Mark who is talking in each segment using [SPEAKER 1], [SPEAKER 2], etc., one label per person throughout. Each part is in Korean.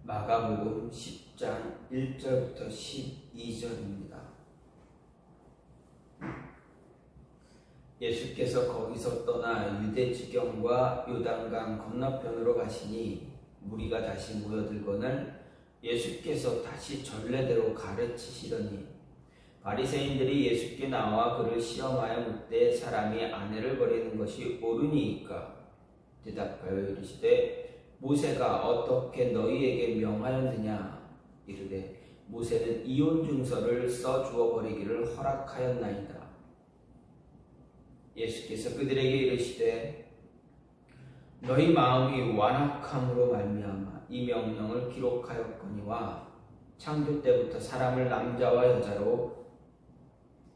[SPEAKER 1] 마가복음 10장 1절부터 12절입니다. 예수께서 거기서 떠나 유대 지경과 요단강 건너편으로 가시니 무리가 다시 모여들거늘 예수께서 다시 전례대로 가르치시더니 바리새인들이 예수께 나와 그를 시험하여 묻되 사람이 아내를 버리는 것이 옳으니이까? 대답하여 이르시되 모세가 어떻게 너희에게 명하였느냐? 이르되 모세는 이혼 증서를 써 주어 버리기를 허락하였나이다. 예수께서 그들에게 이르시되 너희 마음이 완악함으로 말미암아 이 명령을 기록하였거니와 창조 때부터 사람을 남자와 여자로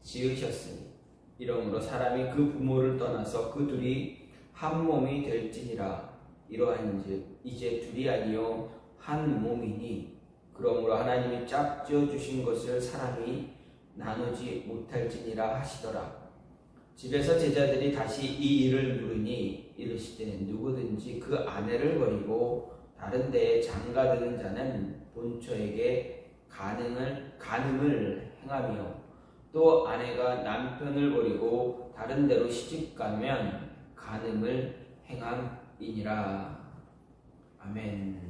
[SPEAKER 1] 지으셨으니 이러므로 사람이 그 부모를 떠나서 그 둘이 한 몸이 될지니라. 이러한즉 이제 둘이 아니요 한 몸이니 그러므로 하나님이 짝지어 주신 것을 사람이 나누지 못할지니라 하시더라. 집에서 제자들이 다시 이 일을 물으니 이르시되 누구든지 그 아내를 버리고 다른 데에 장가드는 자는 본처에게 간음을 행하며 또 아내가 남편을 버리고 다른 데로 시집가면 간음을 행함이니라. 아멘.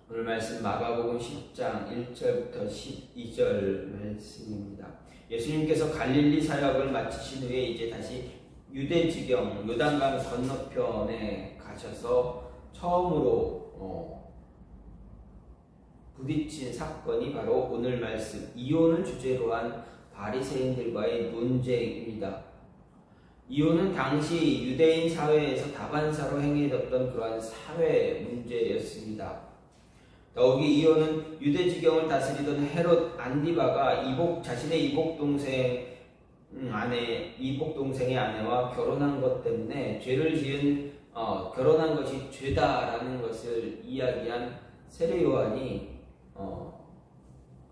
[SPEAKER 1] 오늘 말씀 마가복음 10장 1절부터 12절 말씀입니다. 예수님께서 갈릴리 사역을 마치신 후에 이제 다시 유대 지경 요단강 건너편에 가셔서 처음으로 부딪힌 사건이 바로 오늘 말씀 이혼을 주제로 한 바리새인들과의 논쟁입니다. 이혼은 당시 유대인 사회에서 다반사로 행해졌던 그러한 사회 문제였습니다. 더욱이 이혼은 유대지경을 다스리던 헤롯 안디바가 자신의 이복동생의 아내와 결혼한 것 때문에 죄를 지은 결혼한 것이 죄다라는 것을 이야기한 세례 요한이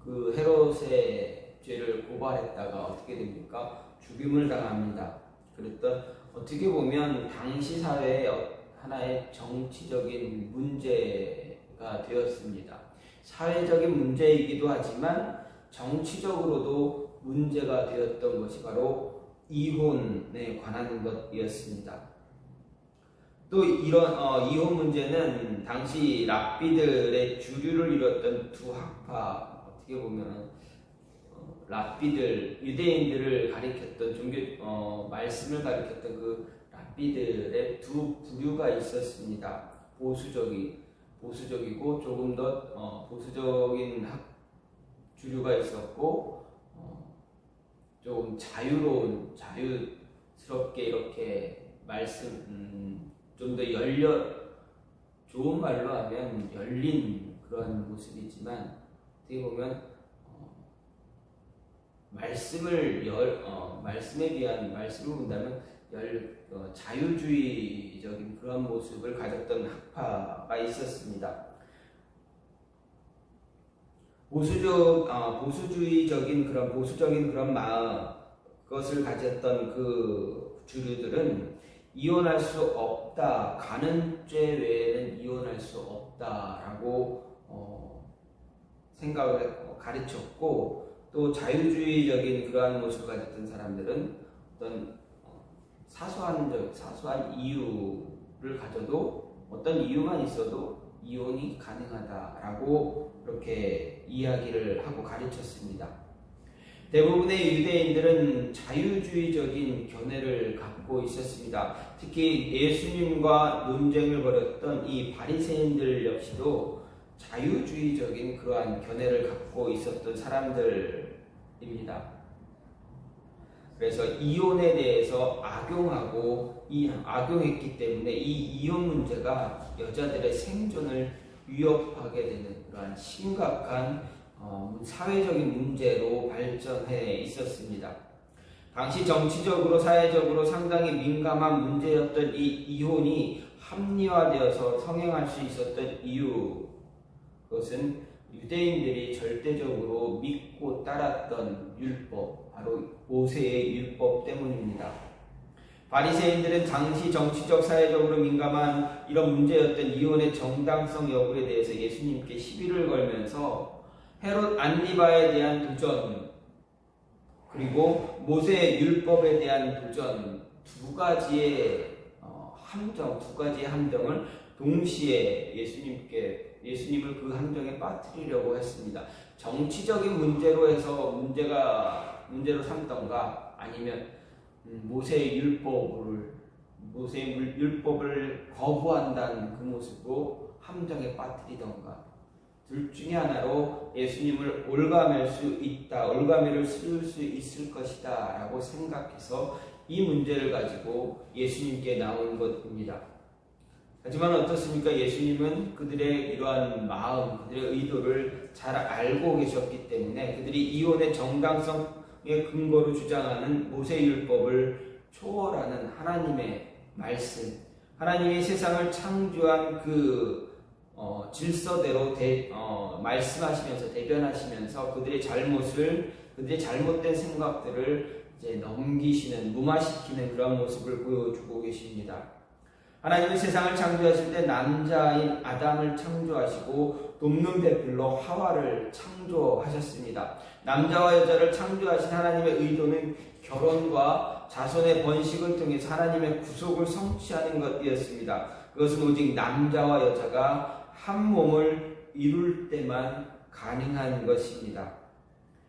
[SPEAKER 1] 그 헤롯의 죄를 고발했다가 어떻게 됩니까? 죽임을 당합니다. 그랬던 어떻게 보면 당시 사회의 하나의 정치적인 문제가 되었습니다. 사회적인 문제이기도 하지만 정치적으로도 문제가 되었던 것이 바로 이혼에 관한 것이었습니다. 또 이런 이혼 문제는 당시 랍비들의 주류를 이뤘던 두 학파, 어떻게 보면 랍비들, 유대인들을 가리켰던 말씀을 가리켰던 그 랍비들의 두 부류가 있었습니다. 보수적이고 조금 더 보수적인 주류가 있었고 조금 자유스럽게 이렇게 좀 더 좋은 말로 하면 열린 그런 모습이지만 어떻게 보면 말씀을 본다면 자유주의적인 그런 모습을 가졌던 학파가 있었습니다. 보수주의적인 그런 것을 가졌던 그 주류들은 이혼할 수 없다, 간음죄 외에는 이혼할 수 없다라고 생각을 가르쳤고, 또 자유주의적인 그러한 모습을 가졌던 사람들은 어떤 사소한 이유를 가져도 어떤 이유만 있어도 이혼이 가능하다라고 그렇게 이야기를 하고 가르쳤습니다. 대부분의 유대인들은 자유주의적인 견해를 갖고 있었습니다. 특히 예수님과 논쟁을 벌였던 이 바리새인들 역시도 자유주의적인 그러한 견해를 갖고 있었던 사람들입니다. 그래서 이혼에 대해서 악용했기 때문에 이 이혼 문제가 여자들의 생존을 위협하게 되는 그러한 심각한 사회적인 문제로 발전해 있었습니다. 당시 정치적으로 사회적으로 상당히 민감한 문제였던 이 이혼이 합리화되어서 성행할 수 있었던 이유, 그것은 유대인들이 절대적으로 믿고 따랐던 율법, 바로 모세의 율법 때문입니다. 바리새인들은 당시 정치적 사회적으로 민감한 이런 문제였던 이혼의 정당성 여부에 대해서 예수님께 시비를 걸면서 헤롯 안리바에 대한 도전, 그리고 모세의 율법에 대한 도전, 두 가지의 함정을 동시에 예수님을 그 함정에 빠뜨리려고 했습니다. 정치적인 문제로 해서 문제로 삼던가, 아니면 모세의 율법을 거부한다는 그 모습으로 함정에 빠뜨리던가, 둘 중에 하나로 예수님을 올가매를 쓸 수 있을 것이다 라고 생각해서 이 문제를 가지고 예수님께 나온 것입니다. 하지만 어떻습니까? 예수님은 그들의 이러한 마음, 그들의 의도를 잘 알고 계셨기 때문에 그들이 이혼의 정당성의 근거로 주장하는 모세율법을 초월하는 하나님의 말씀, 하나님이 세상을 창조한 그 질서대로 말씀하시면서 대변하시면서 그들의 잘못된 생각들을 이제 넘기시는, 무마시키는 그런 모습을 보여주고 계십니다. 하나님은 세상을 창조하실 때 남자인 아담을 창조하시고 돕는 배필로 하와를 창조하셨습니다. 남자와 여자를 창조하신 하나님의 의도는 결혼과 자손의 번식을 통해서 하나님의 구속을 성취하는 것이었습니다. 그것은 오직 남자와 여자가 한 몸을 이룰 때만 가능한 것입니다.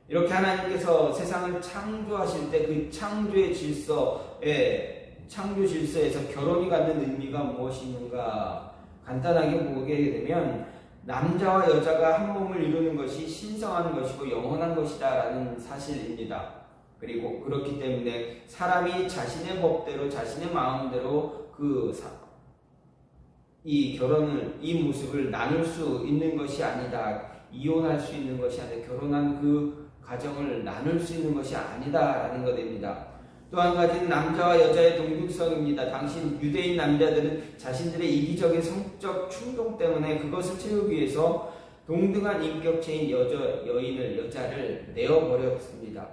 [SPEAKER 1] 이렇게 하나님께서 세상을 창조하실 때 그 창조 질서에서 결혼이 갖는 의미가 무엇이 있는가 간단하게 보게 되면, 남자와 여자가 한 몸을 이루는 것이 신성한 것이고 영원한 것이다 라는 사실입니다. 그리고 그렇기 때문에 사람이 자신의 법대로, 자신의 마음대로 이 모습을 나눌 수 있는 것이 아니다, 이혼할 수 있는 것이 아니다, 결혼한 그 가정을 나눌 수 있는 것이 아니다라는 것입니다. 또 한 가지는 남자와 여자의 동등성입니다. 당시 유대인 남자들은 자신들의 이기적인 성적 충동 때문에 그것을 채우기 위해서 동등한 인격체인 여자를 내어버렸습니다.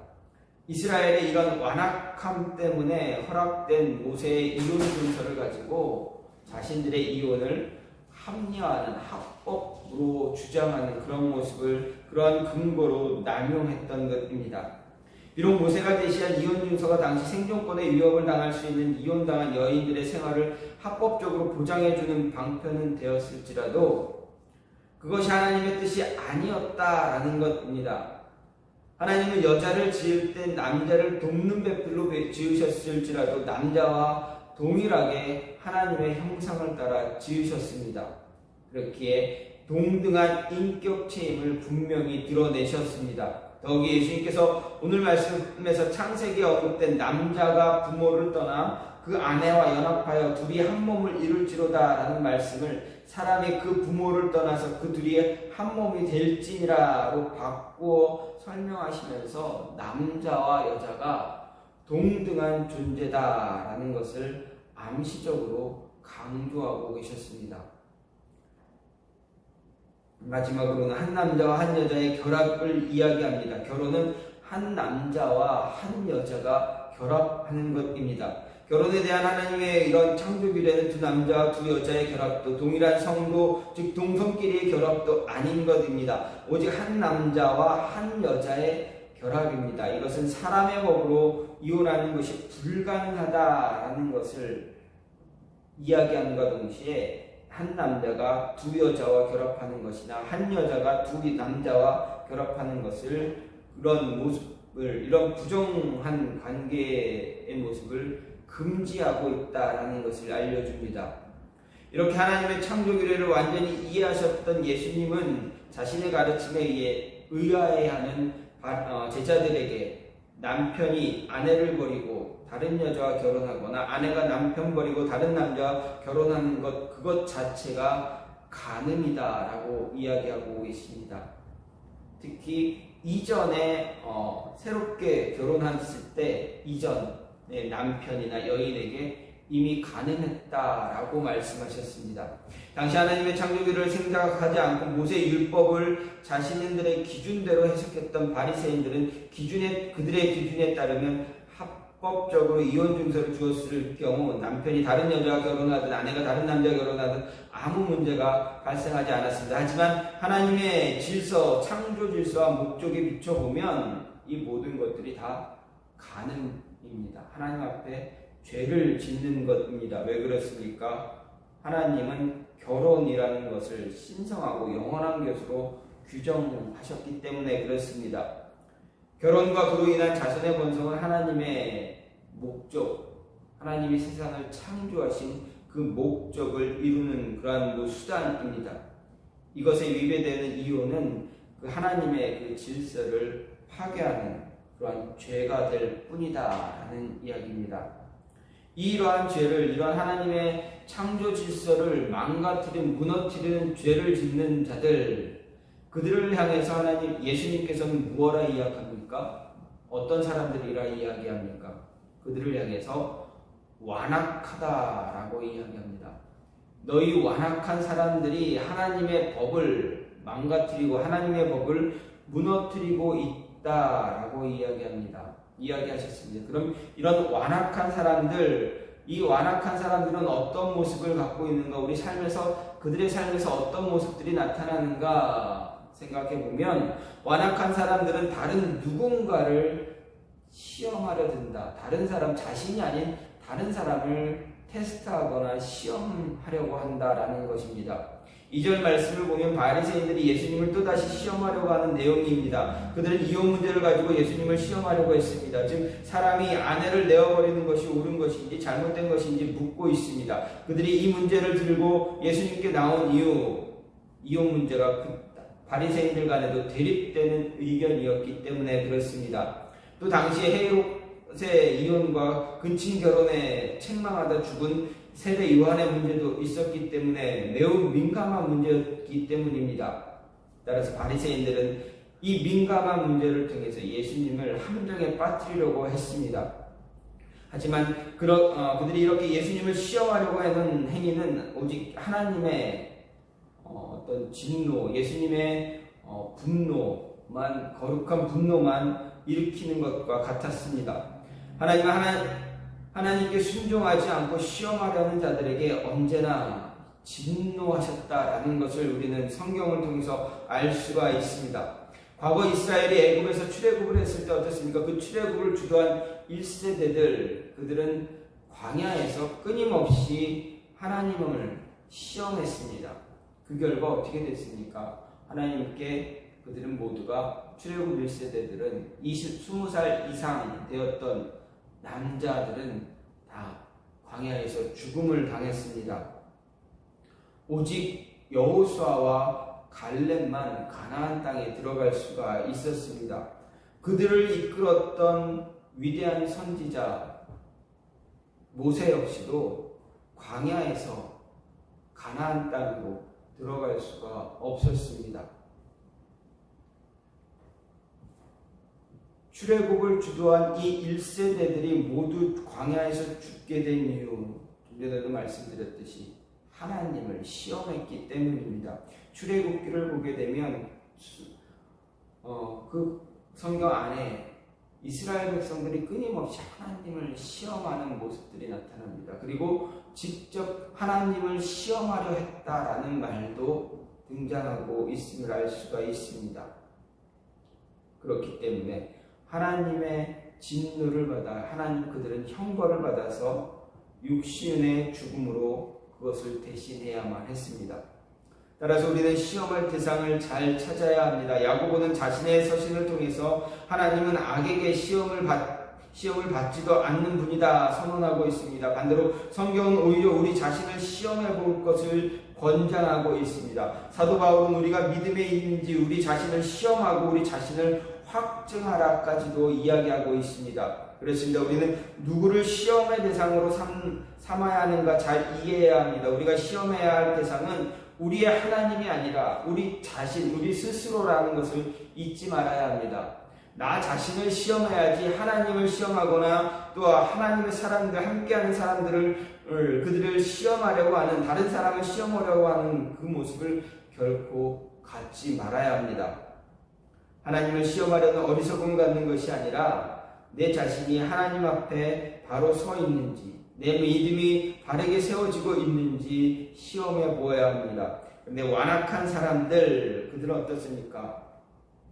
[SPEAKER 1] 이스라엘의 이런 완악함 때문에 허락된 모세의 이혼 준서를 가지고 자신들의 이혼을 합리화하는, 합법으로 주장하는 그런 모습을 그러한 근거로 남용했던 것입니다. 비록 모세가 제시한 이혼 준서가 당시 생존권에 위협을 당할 수 있는 이혼당한 여인들의 생활을 합법적으로 보장해주는 방편은 되었을지라도 그것이 하나님의 뜻이 아니었다라는 것입니다. 하나님은 여자를 지을 때 남자를 돕는 배필로 지으셨을지라도 남자와 동일하게 하나님의 형상을 따라 지으셨습니다. 그렇기에 동등한 인격체임을 분명히 드러내셨습니다. 더욱이 예수님께서 오늘 말씀에서 창세기에 언급된 남자가 부모를 떠나 그 아내와 연합하여 둘이 한 몸을 이룰지로다 라는 말씀을 사람이 그 부모를 떠나서 그 둘이 한 몸이 될지니라로 바꾸어 설명하시면서 남자와 여자가 동등한 존재다라는 것을 암시적으로 강조하고 계셨습니다. 마지막으로는 한 남자와 한 여자의 결합을 이야기합니다. 결혼은 한 남자와 한 여자가 결합하는 것입니다. 결혼에 대한 하나님의 이런 창조 규례는 두 남자와 두 여자의 결합도, 동일한 성도, 즉 동성끼리의 결합도 아닌 것입니다. 오직 한 남자와 한 여자의 결합입니다. 이것은 사람의 법으로 이혼하는 것이 불가능하다라는 것을 이야기함과 동시에 한 남자가 두 여자와 결합하는 것이나 한 여자가 두 남자와 결합하는 것을, 그런 모습을, 이런 부정한 관계의 모습을 금지하고 있다라는 것을 알려줍니다. 이렇게 하나님의 창조 규례를 완전히 이해하셨던 예수님은 자신의 가르침에 의아해하는 제자들에게 남편이 아내를 버리고 다른 여자와 결혼하거나 아내가 남편 버리고 다른 남자와 결혼하는 것, 그것 자체가 간음이다라고 이야기하고 있습니다. 특히 이전에 새롭게 결혼했을 때 이전의 남편이나 여인에게 이미 간음했다라고 말씀하셨습니다. 당시 하나님의 창조규를 생각하지 않고 모세의 율법을 자신들의 기준대로 해석했던 바리새인들은 그들의 기준에 따르면 합법적으로 이혼 증서를 주었을 경우 남편이 다른 여자와 결혼하든 아내가 다른 남자와 결혼하든 아무 문제가 발생하지 않았습니다. 하지만 하나님의 질서, 창조 질서와 목적에 비춰보면 이 모든 것들이 다 간음입니다. 하나님 앞에 죄를 짓는 것입니다. 왜 그렇습니까? 하나님은 결혼이라는 것을 신성하고 영원한 것으로 규정하셨기 때문에 그렇습니다. 결혼과 그로 인한 자손의 번성은 하나님의 목적, 하나님이 세상을 창조하신 그 목적을 이루는 그러한 수단입니다. 이것에 위배되는 이유는 그 하나님의 그 질서를 파괴하는 그러한 죄가 될 뿐이다라는 이야기입니다. 이러한 죄를, 이러한 하나님의 창조 질서를 망가뜨린, 무너뜨리는 죄를 짓는 자들, 그들을 향해서 하나님, 예수님께서는 무엇라 이야기합니까? 어떤 사람들이라 이야기합니까? 그들을 향해서 완악하다라고 이야기합니다. 너희 완악한 사람들이 하나님의 법을 망가뜨리고 하나님의 법을 무너뜨리고 있다라고 이야기하셨습니다. 그럼 이런 완악한 사람들, 이 완악한 사람들은 어떤 모습을 갖고 있는가? 우리 삶에서, 그들의 삶에서 어떤 모습들이 나타나는가 생각해 보면, 완악한 사람들은 다른 누군가를 시험하려 든다. 다른 사람, 자신이 아닌 다른 사람을 테스트하거나 시험하려고 한다라는 것입니다. 2절 말씀을 보면 바리새인들이 예수님을 또다시 시험하려고 하는 내용입니다. 그들은 이혼 문제를 가지고 예수님을 시험하려고 했습니다. 즉 사람이 아내를 내어버리는 것이 옳은 것인지 잘못된 것인지 묻고 있습니다. 그들이 이 문제를 들고 예수님께 나온 이유, 이혼 문제가 바리새인들 간에도 대립되는 의견이었기 때문에 그렇습니다. 또 당시에 헤롯의 이혼과 근친 결혼에 책망하다 죽은 세례 요한의 문제도 있었기 때문에 매우 민감한 문제였기 때문입니다. 따라서 바리새인들은 이 민감한 문제를 통해서 예수님을 함정에 빠뜨리려고 했습니다. 하지만 그들이 이렇게 예수님을 시험하려고 하는 행위는 오직 하나님의 어떤 진노, 예수님의 분노만, 거룩한 분노만 일으키는 것과 같았습니다. 하나님께 순종하지 않고 시험하려는 자들에게 언제나 진노하셨다라는 것을 우리는 성경을 통해서 알 수가 있습니다. 과거 이스라엘이 애굽에서 출애굽을 했을 때 어떻습니까? 그 출애굽을 주도한 1세대들, 그들은 광야에서 끊임없이 하나님을 시험했습니다. 그 결과 어떻게 됐습니까? 하나님께 그들은 모두가, 출애굽 1세대들은 20살 이상 되었던 남자들은 다 광야에서 죽음을 당했습니다. 오직 여호수아와 갈렙만 가나안 땅에 들어갈 수가 있었습니다. 그들을 이끌었던 위대한 선지자 모세 역시도 광야에서 가나안 땅으로 들어갈 수가 없었습니다. 출애굽을 주도한 이 1세대들이 모두 광야에서 죽게 된 이유, 좀 전에도 말씀드렸듯이 하나님을 시험했기 때문입니다. 출애굽기를 보게 되면 그 성경 안에 이스라엘 백성들이 끊임없이 하나님을 시험하는 모습들이 나타납니다. 그리고 직접 하나님을 시험하려 했다라는 말도 등장하고 있음을 알 수가 있습니다. 그렇기 때문에 하나님의 진노를 받아 그들은 형벌을 받아서 육신의 죽음으로 그것을 대신해야만 했습니다. 따라서 우리는 시험할 대상을 잘 찾아야 합니다. 야고보는 자신의 서신을 통해서 하나님은 악에게 시험을 받지도 않는 분이다 선언하고 있습니다. 반대로 성경은 오히려 우리 자신을 시험해 볼 것을 권장하고 있습니다. 사도 바울은 우리가 믿음에 있는지 우리 자신을 시험하고 우리 자신을 확증하라까지도 이야기하고 있습니다. 그렇습니다. 우리는 누구를 시험의 대상으로 삼아야 하는가 잘 이해해야 합니다. 우리가 시험해야 할 대상은 우리의 하나님이 아니라 우리 자신, 우리 스스로라는 것을 잊지 말아야 합니다. 나 자신을 시험해야지 하나님을 시험하거나 또 하나님의 사람들, 함께하는 그들을 시험하려고 하는, 다른 사람을 시험하려고 하는 그 모습을 결코 갖지 말아야 합니다. 하나님을 시험하려는 어리석음을 갖는 것이 아니라 내 자신이 하나님 앞에 바로 서 있는지, 내 믿음이 바르게 세워지고 있는지 시험해 보아야 합니다. 그런데 완악한 사람들, 그들은 어떻습니까?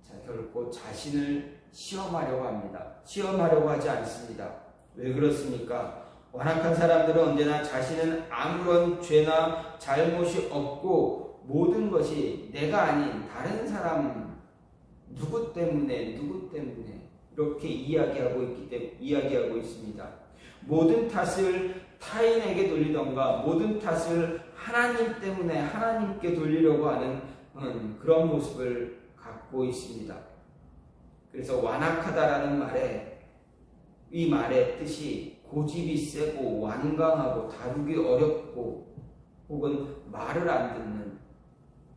[SPEAKER 1] 자, 결코 자신을 시험하려고 합니다. 시험하려고 하지 않습니다. 왜 그렇습니까? 완악한 사람들은 언제나 자신은 아무런 죄나 잘못이 없고 모든 것이 내가 아닌 다른 사람 누구 때문에 이렇게 이야기하고 있습니다. 모든 탓을 타인에게 돌리던가 모든 탓을 하나님 때문에 하나님께 돌리려고 하는 그런 모습을 갖고 있습니다. 그래서 완악하다라는 이 말의 뜻이 고집이 세고 완강하고 다루기 어렵고 혹은 말을 안 듣는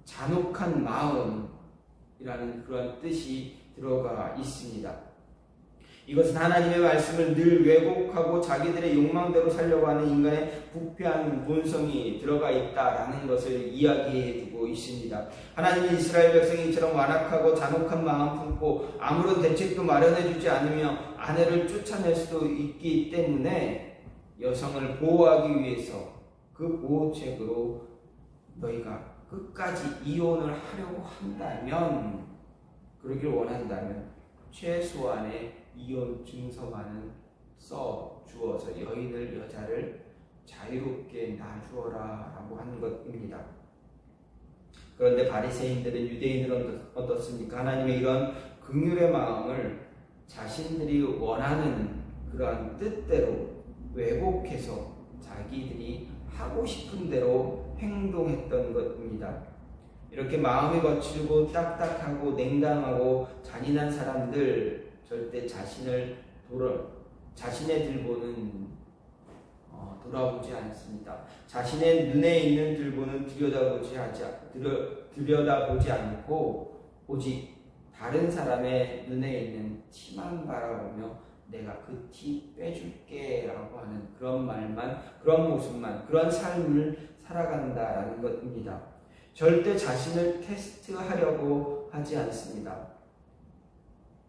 [SPEAKER 1] 잔혹한 마음이라는 그런 뜻이 들어가 있습니다. 이것은 하나님의 말씀을 늘 왜곡하고 자기들의 욕망대로 살려고 하는 인간의 부패한 본성이 들어가 있다라는 것을 이야기해주고 있습니다. 하나님이 이스라엘 백성이 이처럼 완악하고 잔혹한 마음 품고 아무런 대책도 마련해주지 않으며 아내를 쫓아낼 수도 있기 때문에 여성을 보호하기 위해서 그 보호책으로 너희가 끝까지 이혼을 하려고 한다면, 그러길 원한다면 최소한의 이혼 증서만은 써 주어서 여자를 자유롭게 놔주어라 라고 하는 것입니다. 그런데 바리새인들은, 유대인들은 어떻습니까? 하나님의 이런 긍휼의 마음을 자신들이 원하는 그러한 뜻대로 왜곡해서 자기들이 하고 싶은 대로 행동했던 것입니다. 이렇게 마음이 거칠고 딱딱하고 냉담하고 잔인한 사람들, 절대 자신의 들보는 돌아보지 않습니다. 자신의 눈에 있는 들보는 들여다보지 않고 오직 다른 사람의 눈에 있는 티만 바라보며 내가 그 티 빼줄게 라고 하는 그런 말만, 그런 모습만, 그런 삶을 살아간다라는 것입니다. 절대 자신을 테스트하려고 하지 않습니다.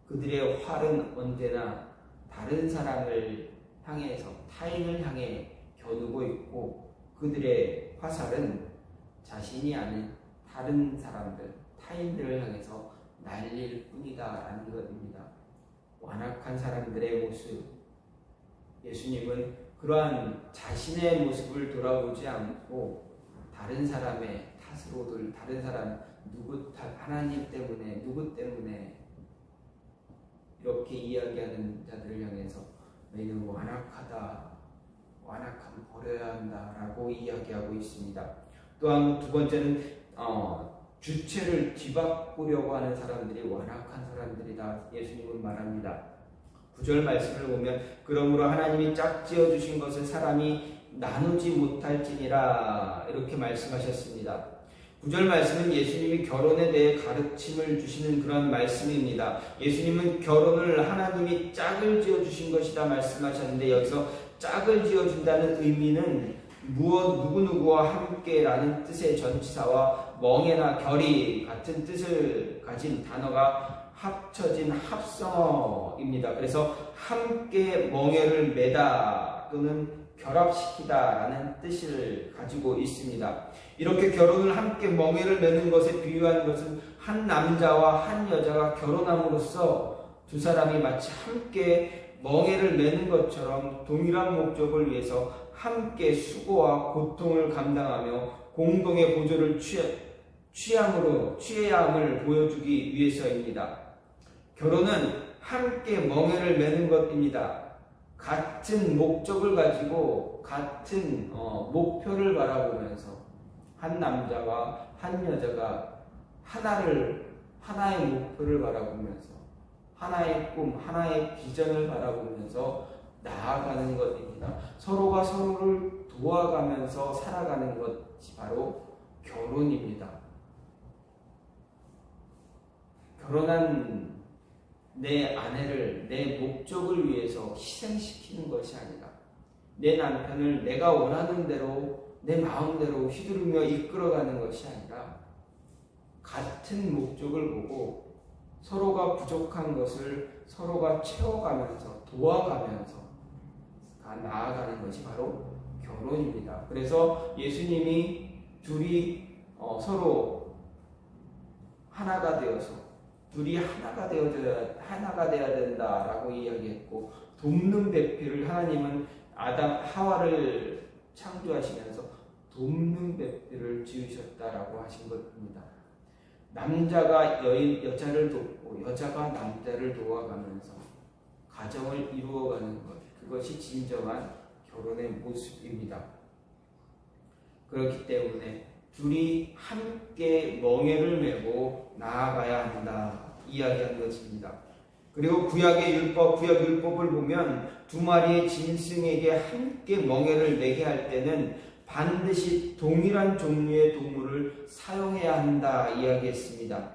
[SPEAKER 1] 그들의 활은 언제나 다른 사람을 향해서 타인을 향해 겨누고 있고, 그들의 화살은 자신이 아닌 다른 사람들, 타인들을 향해서 날릴 뿐이다라는 것입니다. 완악한 사람들의 모습, 예수님은 그러한 자신의 모습을 돌아보지 않고 다른 사람의 탓으로들, 다른 사람 누구 탓, 하나님 때문에, 누구 때문에 이렇게 이야기하는 자들을 향해서 너희는 완악하다, 완악함 버려야 한다 라고 이야기하고 있습니다. 또한 두 번째는 주체를 뒤바꾸려고 하는 사람들이 완악한 사람들이다 예수님은 말합니다. 9절 말씀을 보면 그러므로 하나님이 짝지어 주신 것을 사람이 나누지 못할지니라 이렇게 말씀하셨습니다. 9절 말씀은 예수님이 결혼에 대해 가르침을 주시는 그런 말씀입니다. 예수님은 결혼을 하나님이 짝을 지어 주신 것이다 말씀하셨는데, 여기서 짝을 지어 준다는 의미는 누구누구와 함께라는 뜻의 전치사와 멍에나 결이 같은 뜻을 가진 단어가 합쳐진 합성어입니다. 그래서 함께 멍에를 매다 또는 결합시키다 라는 뜻을 가지고 있습니다. 이렇게 결혼을 함께 멍에를 매는 것에 비유한 것은 한 남자와 한 여자가 결혼함으로써 두 사람이 마치 함께 멍에를 매는 것처럼 동일한 목적을 위해서 함께 수고와 고통을 감당하며 공동의 보조를 취해야 함을 보여주기 위해서입니다. 결혼은 함께 멍에를 매는 것입니다. 같은 목적을 가지고 같은 목표를 바라보면서 한 남자와 한 여자가 하나의 목표를 바라보면서 하나의 꿈, 하나의 비전을 바라보면서 나아가는 것입니다. 서로가 서로를 도와가면서 살아가는 것이 바로 결혼입니다. 결혼한 내 아내를 내 목적을 위해서 희생시키는 것이 아니라 내 남편을 내가 원하는 대로 내 마음대로 휘두르며 이끌어가는 것이 아니라 같은 목적을 보고 서로가 부족한 것을 서로가 채워가면서 도와가면서 다 나아가는 것이 바로 결혼입니다. 그래서 예수님이 둘이 서로 하나가 되어서 둘이 하나가 되어야 된다라고 이야기했고, 돕는 배필을 하나님은 하와를 창조하시면서 돕는 배필을 지으셨다라고 하신 것입니다. 남자가 여자를 돕고 여자가 남자를 도와가면서 가정을 이루어가는 것, 그것이 진정한 결혼의 모습입니다. 그렇기 때문에 둘이 함께 멍에를 메고 나아가야 한다 이야기한 것입니다. 그리고 구약 율법을 보면 두 마리의 짐승에게 함께 멍에를 매게 할 때는 반드시 동일한 종류의 동물을 사용해야 한다 이야기했습니다.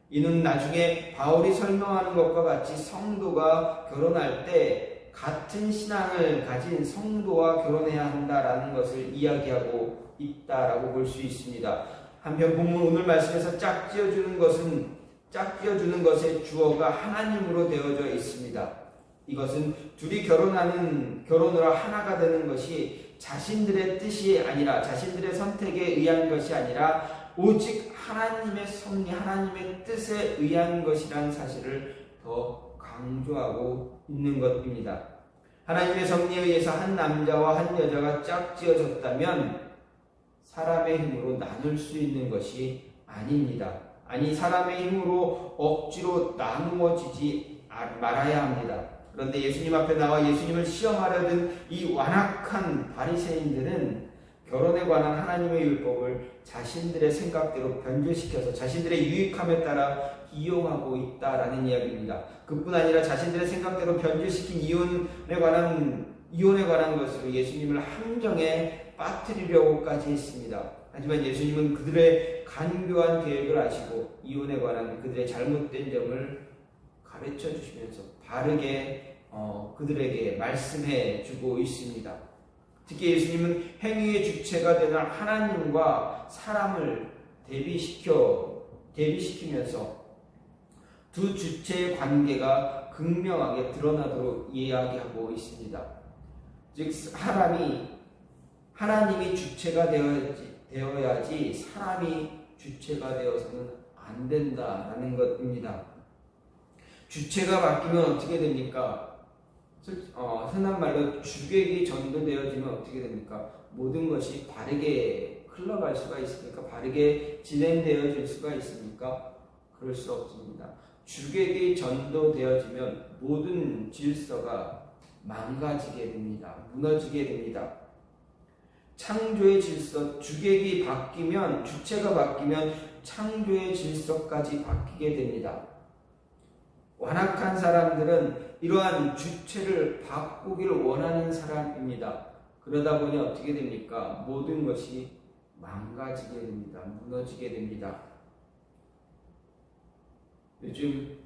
[SPEAKER 1] 이는 나중에 바울이 설명하는 것과 같이 성도가 결혼할 때 같은 신앙을 가진 성도와 결혼해야 한다라는 것을 이야기하고 있다라고 볼 수 있습니다. 한편 본문 오늘 말씀에서 짝지어주는 것의 주어가 하나님으로 되어져 있습니다. 이것은 둘이 결혼으로 하나가 되는 것이 자신들의 뜻이 아니라, 자신들의 선택에 의한 것이 아니라 오직 하나님의 섭리, 하나님의 뜻에 의한 것이라는 사실을 더 강조하고 있는 것입니다. 하나님의 섭리에 의해서 한 남자와 한 여자가 짝지어졌다면 사람의 힘으로 나눌 수 있는 것이 아닙니다. 아니, 사람의 힘으로 억지로 나누어지지 말아야 합니다. 그런데 예수님 앞에 나와 예수님을 시험하려던 이 완악한 바리새인들은 결혼에 관한 하나님의 율법을 자신들의 생각대로 변질시켜서 자신들의 유익함에 따라 이용하고 있다라는 이야기입니다. 그뿐 아니라 자신들의 생각대로 변질시킨 이혼에 관한 것으로 예수님을 함정에 빠뜨리려고까지 했습니다. 하지만 예수님은 그들의 간교한 계획을 아시고 이혼에 관한 그들의 잘못된 점을 가르쳐 주시면서 바르게 그들에게 말씀해 주고 있습니다. 특히 예수님은 행위의 주체가 되는 하나님과 사람을 대비시키면서 두 주체의 관계가 극명하게 드러나도록 이야기하고 있습니다. 즉 하나님이 주체가 되어야지 사람이 주체가 되어서는 안 된다라는 것입니다. 주체가 바뀌면 어떻게 됩니까? 흔한 말로 주객이 전도되어지면 어떻게 됩니까? 모든 것이 바르게 흘러갈 수가 있습니까? 바르게 진행되어질 수가 있습니까? 그럴 수 없습니다. 주객이 전도되어지면 모든 질서가 망가지게 됩니다. 무너지게 됩니다. 창조의 질서, 주객이 바뀌면, 주체가 바뀌면 창조의 질서까지 바뀌게 됩니다. 완악한 사람들은 이러한 주체를 바꾸기를 원하는 사람입니다. 그러다 보니 어떻게 됩니까? 모든 것이 망가지게 됩니다. 무너지게 됩니다. 요즘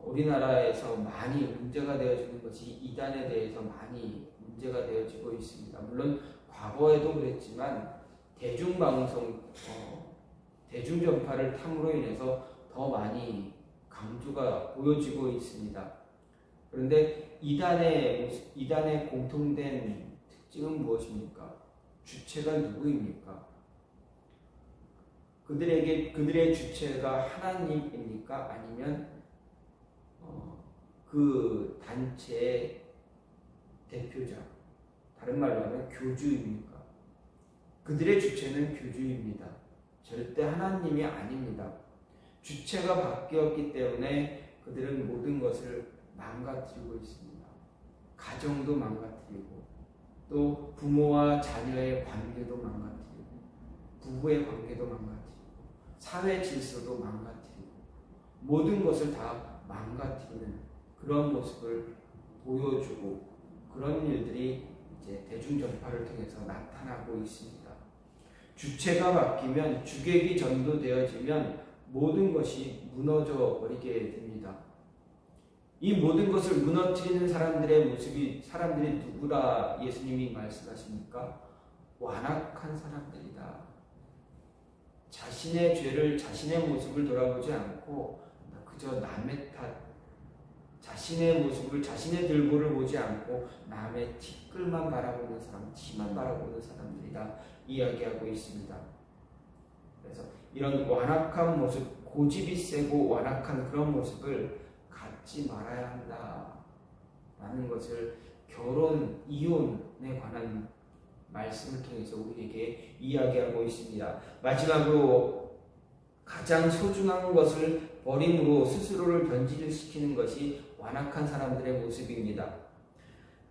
[SPEAKER 1] 우리나라에서 많이 문제가 되어지는 것이 이단에 대해서 많이 문제가 되어지고 있습니다. 물론 과거에도 그랬지만 대중전파를 탐으로 인해서 더 많이 강조가 보여지고 있습니다. 그런데 이단의 공통된 특징은 무엇입니까? 주체가 누구입니까? 그들의 주체가 하나님입니까? 아니면 그 단체의 대표자, 다른 말로 하면 교주입니까? 그들의 주체는 교주입니다. 절대 하나님이 아닙니다. 주체가 바뀌었기 때문에 그들은 모든 것을 망가뜨리고 있습니다. 가정도 망가뜨리고, 또 부모와 자녀의 관계도 망가뜨리고, 부부의 관계도 망가뜨리고, 사회 질서도 망가뜨리고, 모든 것을 다 망가뜨리는 그런 모습을 보여주고, 그런 일들이 이제 대중전파를 통해서 나타나고 있습니다. 주체가 바뀌면, 주객이 전도되어지면 모든 것이 무너져 버리게 됩니다. 이 모든 것을 무너뜨리는 사람들이 누구라 예수님이 말씀하십니까? 완악한 사람들이다. 자신의 죄를, 자신의 모습을 돌아보지 않고 그저 남의 탓, 자신의 모습을, 자신의 들보를 보지 않고 남의 티끌만 바라보는 사람, 티만 바라보는 사람들이다 이야기하고 있습니다. 그래서 이런 완악한 모습, 고집이 세고 완악한 그런 모습을 갖지 말아야 한다 라는 것을 결혼, 이혼에 관한 말씀을 통해서 우리에게 이야기하고 있습니다. 마지막으로 가장 소중한 것을 버림으로 스스로를 변질시키는 것이 완악한 사람들의 모습입니다.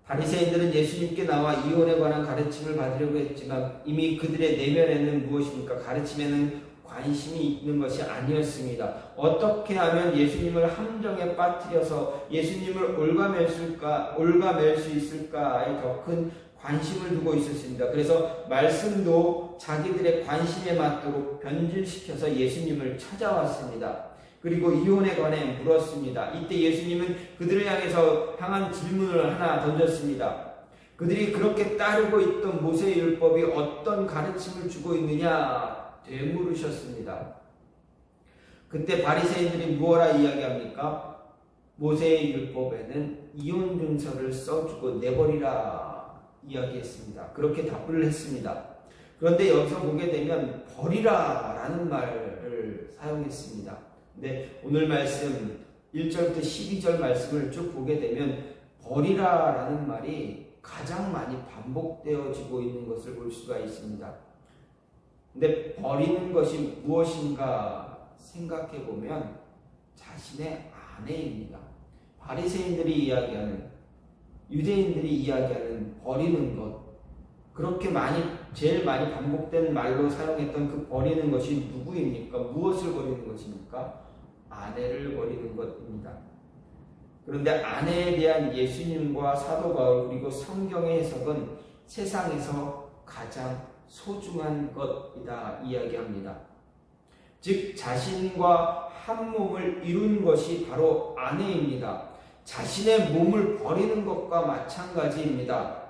[SPEAKER 1] 바리새인들은 예수님께 나와 이혼에 관한 가르침을 받으려고 했지만 이미 그들의 내면에는 무엇입니까? 가르침에는 관심이 있는 것이 아니었습니다. 어떻게 하면 예수님을 함정에 빠뜨려서 예수님을 올가맬 수 있을까에 더 큰 관심을 두고 있었습니다. 그래서 말씀도 자기들의 관심에 맞도록 변질시켜서 예수님을 찾아왔습니다. 그리고 이혼에 관해 물었습니다. 이때 예수님은 그들을 향한 질문을 하나 던졌습니다. 그들이 그렇게 따르고 있던 모세의 율법이 어떤 가르침을 주고 있느냐 되물으셨습니다. 그때 바리새인들이 무엇라 이야기합니까? 모세의 율법에는 이혼 증서를 써주고 내버리라 이야기했습니다. 그렇게 답을 했습니다. 그런데 여기서 보게 되면 버리라 라는 말을 사용했습니다. 근데 오늘 말씀 1절부터 12절 말씀을 쭉 보게 되면 버리라 라는 말이 가장 많이 반복되어지고 있는 것을 볼 수가 있습니다. 근데 버리는 것이 무엇인가 생각해 보면 자신의 아내입니다. 바리새인들이 이야기하는, 유대인들이 이야기하는 버리는 것, 그렇게 제일 많이 반복된 말로 사용했던 그 버리는 것이 누구입니까? 무엇을 버리는 것입니까? 아내를 버리는 것입니다. 그런데 아내에 대한 예수님과 사도 바울 그리고 성경의 해석은 세상에서 가장 소중한 것이다 이야기합니다. 즉 자신과 한 몸을 이룬 것이 바로 아내입니다. 자신의 몸을 버리는 것과 마찬가지입니다.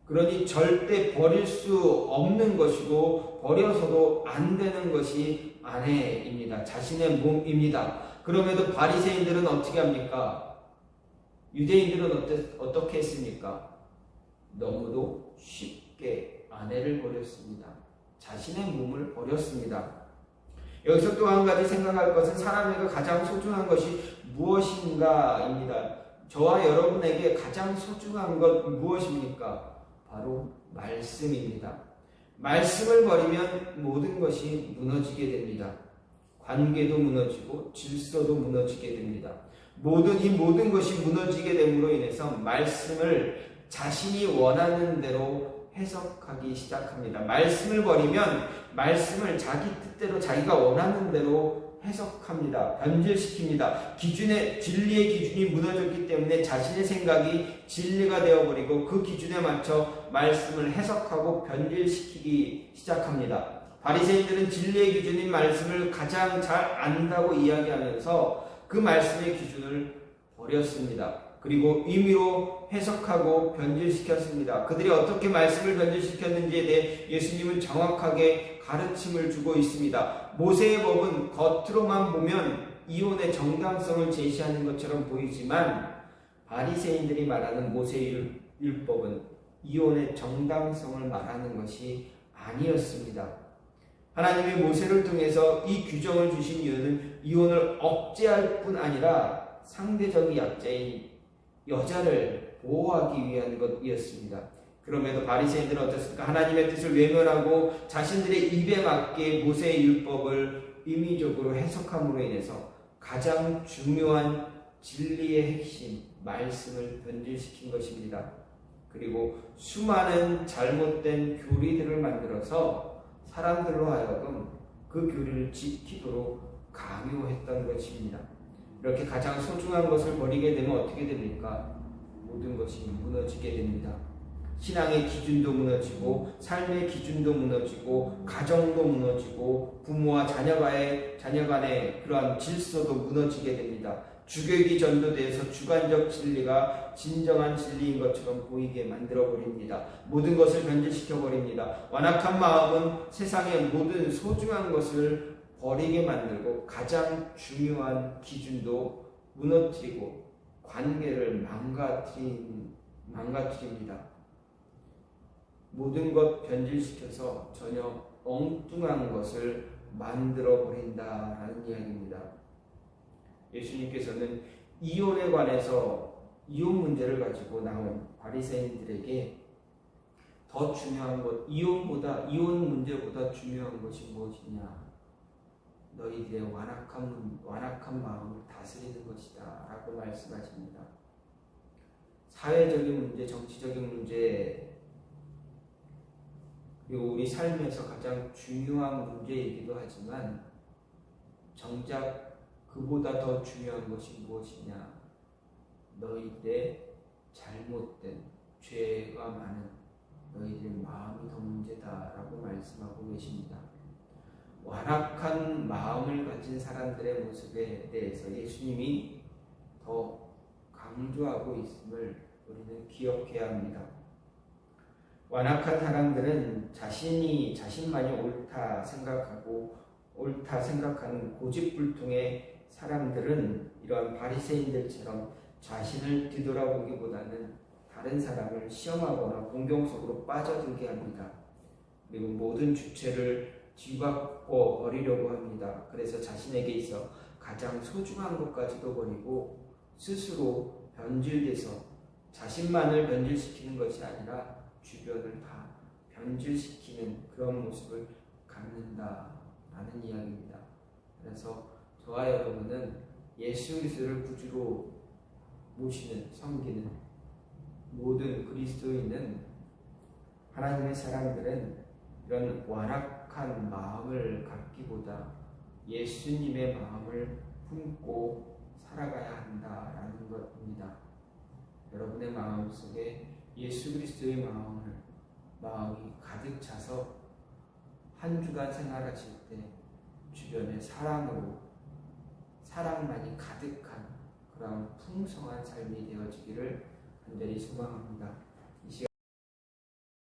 [SPEAKER 1] 그러니 절대 버릴 수 없는 것이고 버려서도 안 되는 것이 아내입니다. 자신의 몸입니다. 그럼에도 바리새인들은 어떻게 합니까? 유대인들은 어떻게 했습니까? 너무도 쉽게 아내를 버렸습니다. 자신의 몸을 버렸습니다. 여기서 또 한 가지 생각할 것은 사람에게 가장 소중한 것이 무엇인가입니다. 저와 여러분에게 가장 소중한 것 무엇입니까? 바로 말씀입니다. 말씀을 버리면 모든 것이 무너지게 됩니다. 관계도 무너지고 질서도 무너지게 됩니다. 이 모든 것이 무너지게 됨으로 인해서 말씀을 자신이 원하는 대로 해석하기 시작합니다. 말씀을 버리면 말씀을 자기 뜻대로 자기가 원하는 대로 해석합니다. 변질시킵니다. 진리의 기준이 무너졌기 때문에 자신의 생각이 진리가 되어버리고 그 기준에 맞춰 말씀을 해석하고 변질시키기 시작합니다. 바리새인들은 진리의 기준인 말씀을 가장 잘 안다고 이야기하면서 그 말씀의 기준을 버렸습니다. 그리고 임의로 해석하고 변질시켰습니다. 그들이 어떻게 말씀을 변질시켰는지에 대해 예수님은 정확하게 가르침을 주고 있습니다. 모세의 법은 겉으로만 보면 이혼의 정당성을 제시하는 것처럼 보이지만 바리새인들이 말하는 모세의 율법은 이혼의 정당성을 말하는 것이 아니었습니다. 하나님이 모세를 통해서 이 규정을 주신 이유는 이혼을 억제할 뿐 아니라 상대적인 약자인 여자를 보호하기 위한 것이었습니다. 그럼에도 바리새인들은 어떻습니까? 하나님의 뜻을 외면하고 자신들의 입에 맞게 모세의 율법을 임의적으로 해석함으로 인해서 가장 중요한 진리의 핵심, 말씀을 변질시킨 것입니다. 그리고 수많은 잘못된 교리들을 만들어서 사람들로 하여금 그 교리를 지키도록 강요했던 것입니다. 이렇게 가장 소중한 것을 버리게 되면 어떻게 됩니까? 모든 것이 무너지게 됩니다. 신앙의 기준도 무너지고 삶의 기준도 무너지고 가정도 무너지고 부모와 자녀 간의 그러한 질서도 무너지게 됩니다. 주객이 전도돼서 주관적 진리가 진정한 진리인 것처럼 보이게 만들어버립니다. 모든 것을 변질시켜버립니다. 완악한 마음은 세상의 모든 소중한 것을 버리게 만들고 가장 중요한 기준도 무너뜨리고 관계를 망가뜨립니다. 모든 것 변질시켜서 전혀 엉뚱한 것을 만들어 버린다라는 이야기입니다. 예수님께서는 이혼에 관해서 이혼 문제를 가지고 나온 바리새인들에게 더 중요한 것, 이혼 문제보다 중요한 것이 무엇이냐? 너희들의 완악한 마음을 다스리는 것이다 라고 말씀하십니다. 사회적인 문제, 정치적인 문제, 그리고 우리 삶에서 가장 중요한 문제이기도 하지만 정작 그보다 더 중요한 것이 무엇이냐? 너희들의 잘못된 죄가 많은 너희들의 마음이 더 문제다라고 말씀하고 계십니다. 완악한 마음을 가진 사람들의 모습에 대해서 예수님이 더 강조하고 있음을 우리는 기억해야 합니다. 완악한 사람들은 자신만이 옳다 생각하는 고집불통의 사람들은 이러한 바리새인들처럼 자신을 뒤돌아보기보다는 다른 사람을 시험하거나 공경 속으로 빠져들게 합니다. 그리고 모든 주체를 뒤바꿔 버리려고 합니다. 그래서 자신에게 있어 가장 소중한 것까지도 버리고 스스로 변질돼서 자신만을 변질시키는 것이 아니라 주변을 다 변질시키는 그런 모습을 갖는다라는 이야기입니다. 그래서 저와 여러분은 예수 그리스도를 구주로 모시는, 섬기는 모든 그리스도인은, 하나님의 사람들은 이런 완악한 마음을 갖기보다 예수님의 마음을 품고 살아가야 한다라는 것입니다. 여러분의 마음속에 예수 그리스도의 마음이 가득 차서 한 주간 생활하실 때 주변에 사랑만이 가득한 그런 풍성한 삶이 되어지기를 간절히 소망합니다.